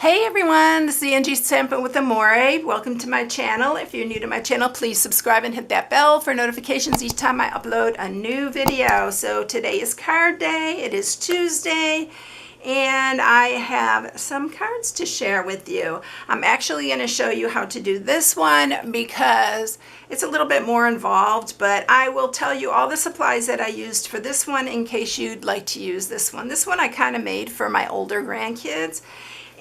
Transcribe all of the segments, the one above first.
Hey everyone, this is Angie Stamping with Amore. Welcome to my channel. If you're new to my channel, please subscribe and hit that bell for notifications each time I upload a new video. So today is card day, it is Tuesday, and I have some cards to share with you. I'm actually going to show you how to do this one because it's a little bit more involved, but I will tell you all the supplies that I used for this one in case you'd like to use this one. This one I kind of made for my older grandkids.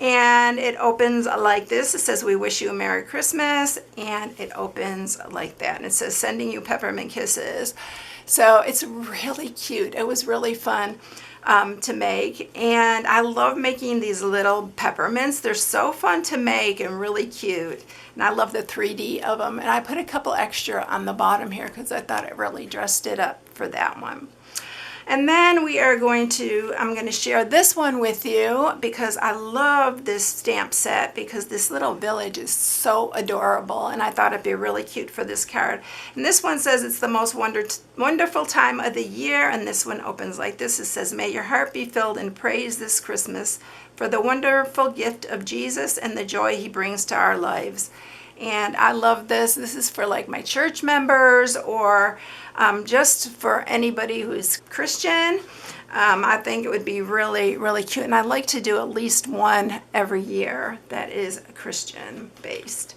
And it opens like this. It says, "We wish you a Merry Christmas," and it opens like that. And it says, "Sending you peppermint kisses." So it's really cute. It was really fun to make. And I love making these little peppermints. They're so fun to make and really cute. And I love the 3D of them. And I put a couple extra on the bottom here because I thought it really dressed it up for that one. And then I'm going to share this one with you because I love this stamp set because this little village is so adorable and I thought it'd be really cute for this card. And this one says it's the most wonderful time of the year, and this one opens like this. It says, "May your heart be filled in praise this Christmas for the wonderful gift of Jesus and the joy he brings to our lives." And I love this. This is for like my church members or just for anybody who's Christian. I think it would be really, really cute. And I like to do at least one every year that is Christian based.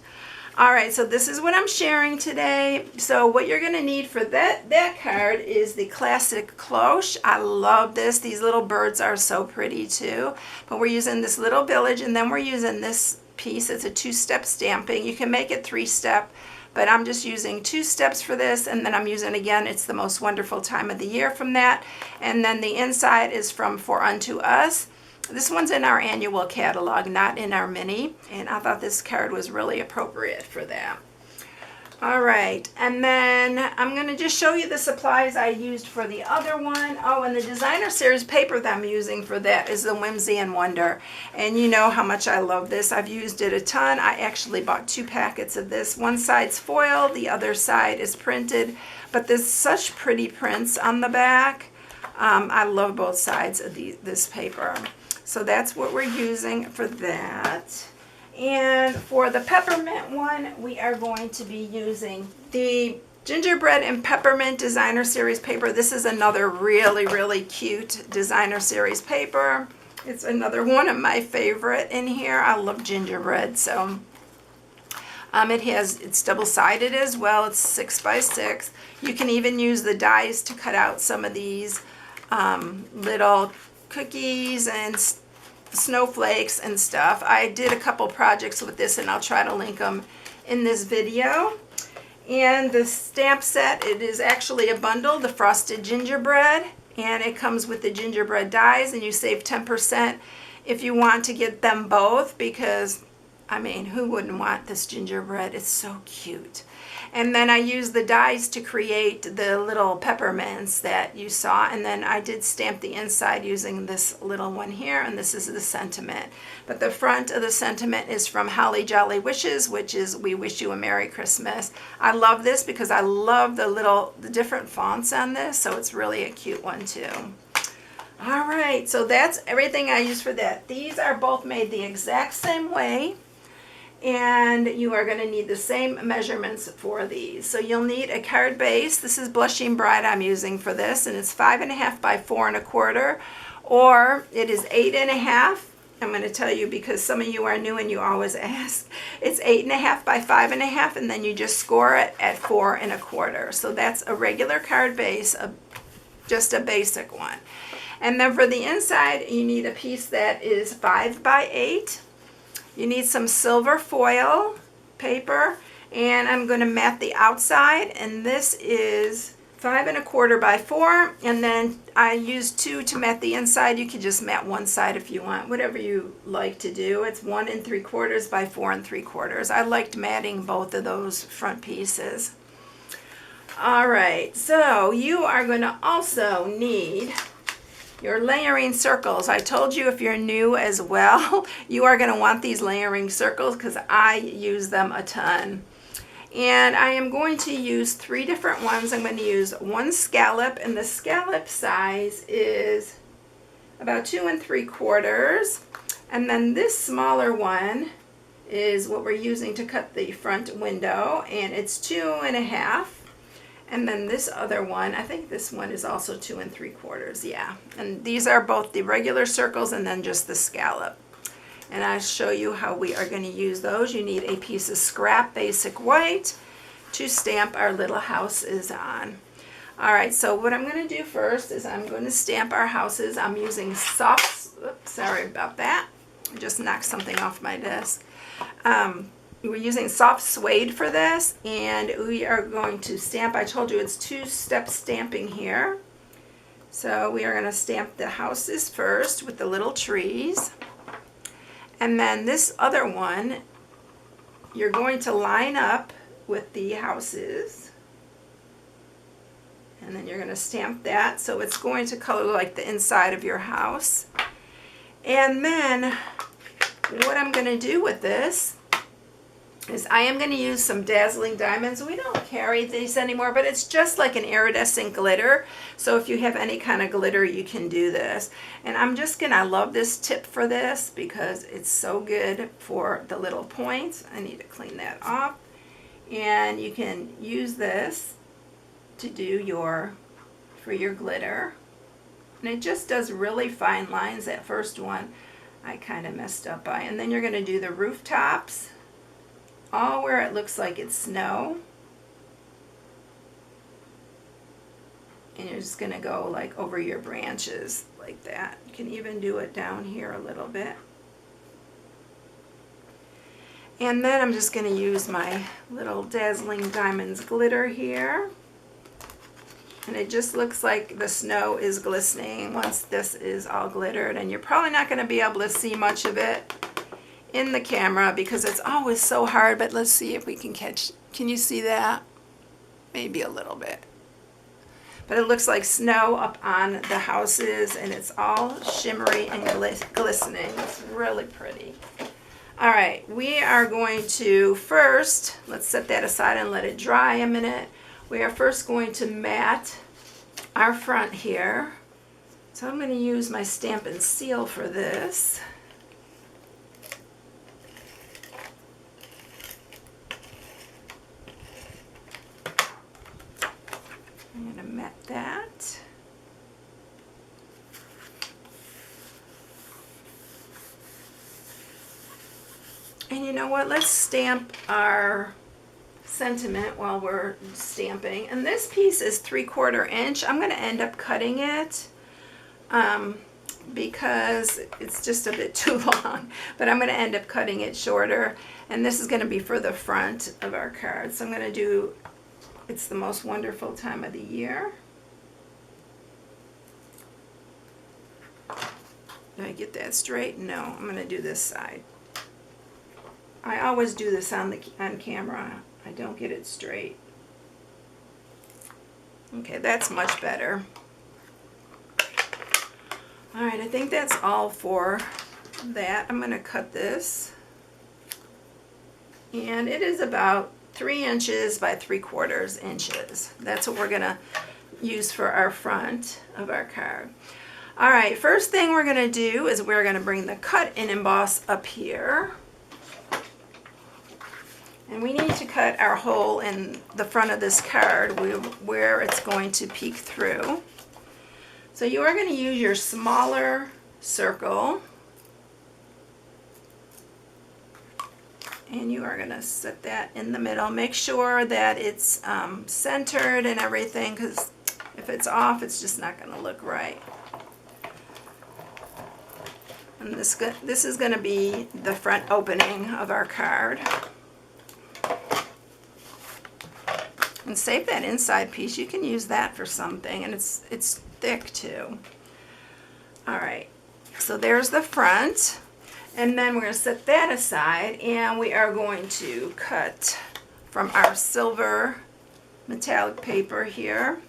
All right, so this is what I'm sharing today. So what you're going to need for that card is the Classic Cloche. I love this. These little birds are so pretty too. But we're using this little village, and then we're using this piece. It's a 2-step stamping. You can make it 3-step, but I'm just using 2 steps for this, and then I'm using, again, it's the most wonderful time of the year from that. And then the inside is from For Unto Us. This one's in our annual catalog, not in our mini, and I thought this card was really appropriate for that. All right, and then I'm going to just show you the supplies I used for the other one. Oh, and the designer series paper that I'm using for that is the Whimsy and Wonder. And you know how much I love this. I've used it a ton. I actually bought 2 packets of this. One side's foil, the other side is printed. But there's such pretty prints on the back. I love both sides of this paper. So that's what we're using for that. And for the peppermint one, we are going to be using the Gingerbread and Peppermint Designer Series paper. This is another really, really cute designer series paper. It's another one of my favorite in here. I love gingerbread, so it's double-sided as well. It's 6 by 6. You can even use the dies to cut out some of these little cookies and snowflakes and stuff. I did a couple projects with this, and I'll try to link them in this video. And the stamp set, it is actually a bundle, the Frosted Gingerbread, and it comes with the gingerbread dies, and you save 10% if you want to get them both because, I mean, who wouldn't want this gingerbread? It's so cute. And then I used the dies to create the little peppermints that you saw. And then I did stamp the inside using this little one here. And this is the sentiment. But the front of the sentiment is from Holly Jolly Wishes, which is "We wish you a Merry Christmas." I love this because I love the different fonts on this. So it's really a cute one too. All right, so that's everything I used for that. These are both made the exact same way. And you are going to need the same measurements for these. So you'll need a card base. This is Blushing Bride I'm using for this, and it's 5.5 by 4 1/4, or it is 8.5. I'm going to tell you because some of you are new and you always ask. It's 8.5 by 5.5, and then you just score it at 4 1/4. So that's a regular card base, just a basic one. And then for the inside, you need a piece that is 5 by 8. You need some silver foil paper, and I'm going to mat the outside, and this is 5 1/4 by 4, and then I used 2 to mat the inside. You can just mat one side if you want, whatever you like to do. It's 1 3/4 by 4 3/4. I liked matting both of those front pieces. All right, so you are going to also need your layering circles. I told you if you're new as well, you are going to want these layering circles because I use them a ton. And I am going to use 3 different ones. I'm going to use one scallop, and the scallop size is about 2 3/4. And then this smaller one is what we're using to cut the front window, and it's 2.5. And then this other one, I think this one is also 2 3/4, yeah. And these are both the regular circles and then just the scallop. And I'll show you how we are going to use those. You need a piece of scrap basic white to stamp our little houses on. All right, so what I'm going to do first is I'm going to stamp our houses. I'm using soft, oops, sorry about that. I just knocked something off my desk. We're using soft suede for this, and we are going to stamp. I told you it's 2-step stamping here. So we are going to stamp the houses first with the little trees. And then this other one, you're going to line up with the houses. And then you're going to stamp that, so it's going to color like the inside of your house. And then what I'm going to do with this is I am going to use some dazzling diamonds. We don't carry these anymore, but it's just like an iridescent glitter. So if you have any kind of glitter, you can do this. And I love this tip for this because it's so good for the little points. I need to clean that off. And you can use this to do for your glitter. And it just does really fine lines. That first one I kind of messed up by. And then you're going to do the rooftops, all where it looks like it's snow. And you're just going to go like over your branches like that. You can even do it down here a little bit. And then I'm just going to use my little dazzling diamonds glitter here. And it just looks like the snow is glistening once this is all glittered. And you're probably not going to be able to see much of it in the camera because it's always so hard, but let's see if we can catch. Can you see that? Maybe a little bit. But it looks like snow up on the houses, and it's all shimmery and glistening. It's really pretty. All right, we are going to first, let's set that aside and let it dry a minute. We are first going to mat our front here. So I'm going to use my Stamp and Seal for this. I'm going to mat that. And you know what? Let's stamp our sentiment while we're stamping. And this piece is 3/4 inch. I'm going to end up cutting it because it's just a bit too long. But I'm going to end up cutting it shorter. And this is going to be for the front of our card. So I'm going to do It's the Most Wonderful Time of the Year. Did I get that straight? No, I'm going to do this side. I always do this on camera. I don't get it straight. Okay, that's much better. All right, I think that's all for that. I'm going to cut this. And it is about 3 inches by 3/4 inches. That's what we're going to use for our front of our card. All right, first thing we're going to do is we're going to bring the cut and emboss up here. And we need to cut our hole in the front of this card where it's going to peek through. So you are going to use your smaller circle. And you are going to set that in the middle. Make sure that it's centered and everything, because if it's off, it's just not going to look right. And this is going to be the front opening of our card. And save that inside piece. You can use that for something, and it's thick too. All right, so there's the front. And then we're going to set that aside, and we are going to cut from our silver metallic paper here.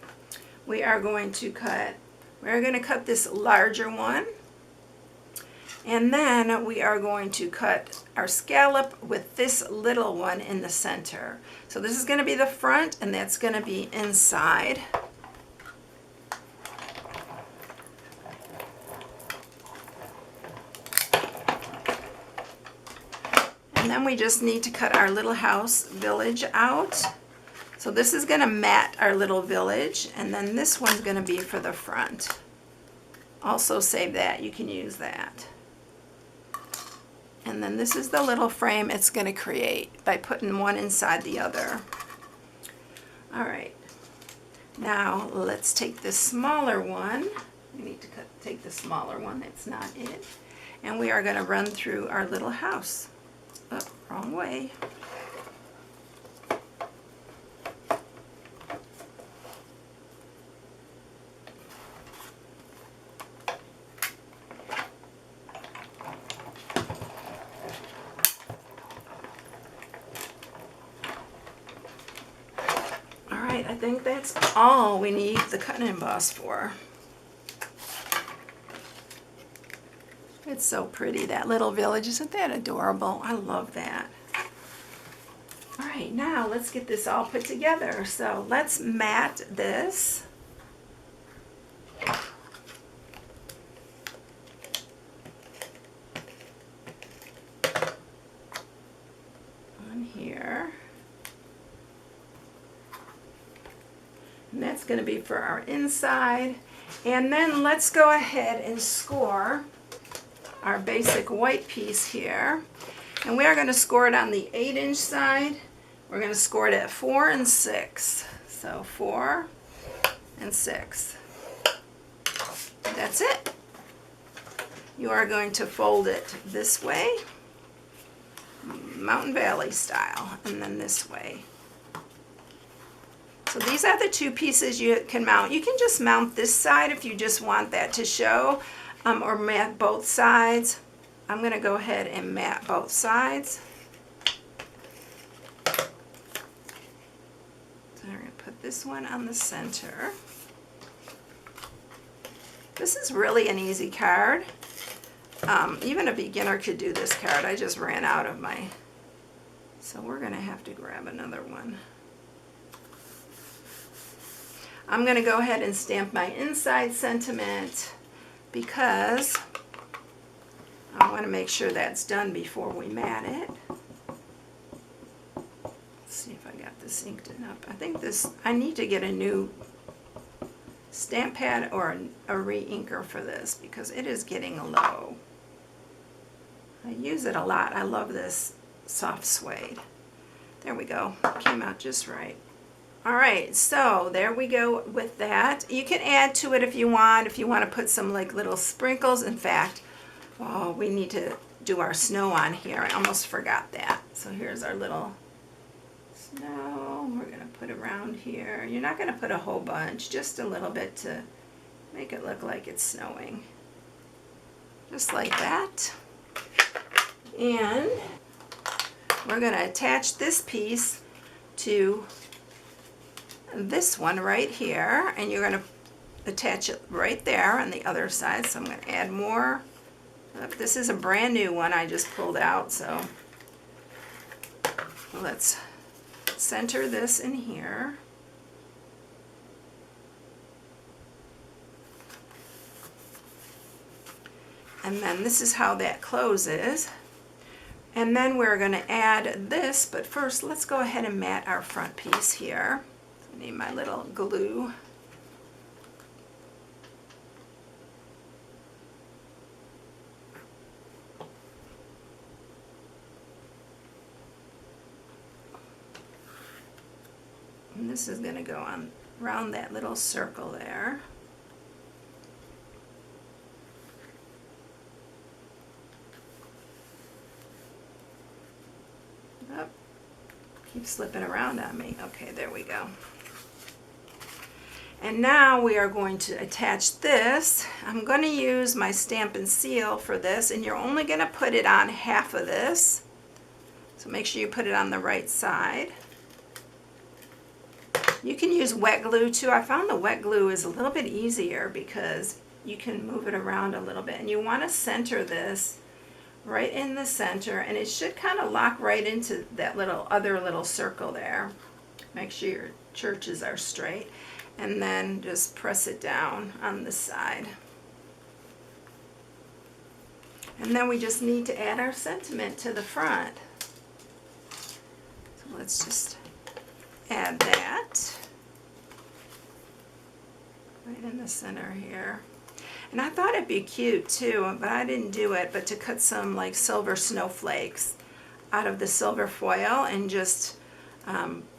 We're going to cut this larger one, and then we are going to cut our scallop with this little one in the center. So this is going to be the front, and that's going to be inside. And then we just need to cut our little house village out. So this is going to mat our little village, and then this one's going to be for the front. Also save that, you can use that. And then this is the little frame it's going to create by putting one inside the other. All right, now let's take this smaller one. We need to take the smaller one, that's not it. And we are going to run through our little house. Oh, wrong way. I think that's all we need the cut and emboss for. It's so pretty, that little village. Isn't that adorable? I love that. All right, now let's get this all put together. So let's mat this. On here. And that's going to be for our inside. And then let's go ahead and score our basic white piece here. And we are going to score it on the 8-inch side. We're going to score it at 4 and 6. So 4 and 6. That's it. You are going to fold it this way, Mountain Valley style, and then this way. So these are the two pieces you can mount. You can just mount this side if you just want that to show, or mat both sides. I'm going to go ahead and mat both sides. So I'm going to put this one on the center. This is really an easy card. Even a beginner could do this card. I just ran out of my... So we're going to have to grab another one. I'm going to go ahead and stamp my inside sentiment because I want to make sure that's done before we mat it. Let's see if I got this inked up. I think I need to get a new stamp pad or a re-inker for this because it is getting low. I use it a lot. I love this soft suede. There we go. Came out just right. Alright, so there we go with that. You can add to it if you want to put some like little sprinkles. In fact, oh, we need to do our snow on here. I almost forgot that. So here's our little snow. We're going to put around here. You're not going to put a whole bunch, just a little bit to make it look like it's snowing. Just like that. And we're going to attach this piece to this one right here, and you're going to attach it right there on the other side. So I'm going to add more. This is a brand new one I just pulled out, so let's center this in here. And then this is how that closes. And then we're going to add this, but first let's go ahead and mat our front piece here. I need my little glue. And this is going to go on around that little circle there. Oh, keeps slipping around on me. Okay, there we go. And now we are going to attach this. I'm going to use my stamp and seal for this, and you're only going to put it on half of this. So make sure you put it on the right side. You can use wet glue too. I found the wet glue is a little bit easier because you can move it around a little bit. And you want to center this right in the center, and it should kind of lock right into that other little circle there. Make sure your churches are straight. And then just press it down on the side. And then we just need to add our sentiment to the front. Let's just add that right in the center here. And I thought it'd be cute too, but I didn't do it, but to cut some like silver snowflakes out of the silver foil and just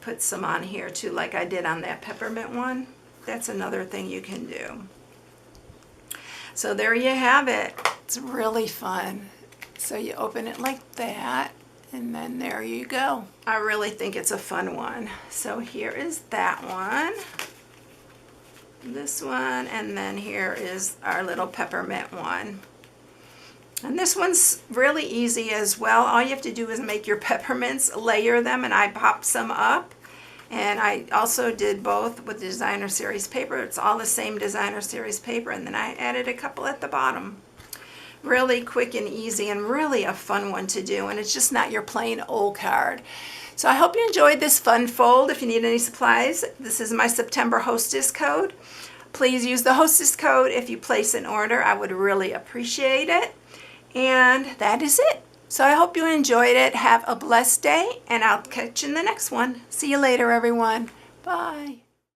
put some on here too, like I did on that peppermint one. That's another thing you can do. So there you have it. It's really fun. So you open it like that, and then there you go. I really think it's a fun one. So here is that one, this one, and then here is our little peppermint one. And this one's really easy as well. All you have to do is make your peppermints, layer them, and I popped some up. And I also did both with the designer series paper. It's all the same designer series paper, and then I added a couple at the bottom. Really quick and easy, and really a fun one to do, and it's just not your plain old card. So I hope you enjoyed this fun fold. If you need any supplies, this is my September hostess code. Please use the hostess code if you place an order. I would really appreciate it. And that is it. So I hope you enjoyed it. Have a blessed day, and I'll catch you in the next one. See you later, everyone. Bye.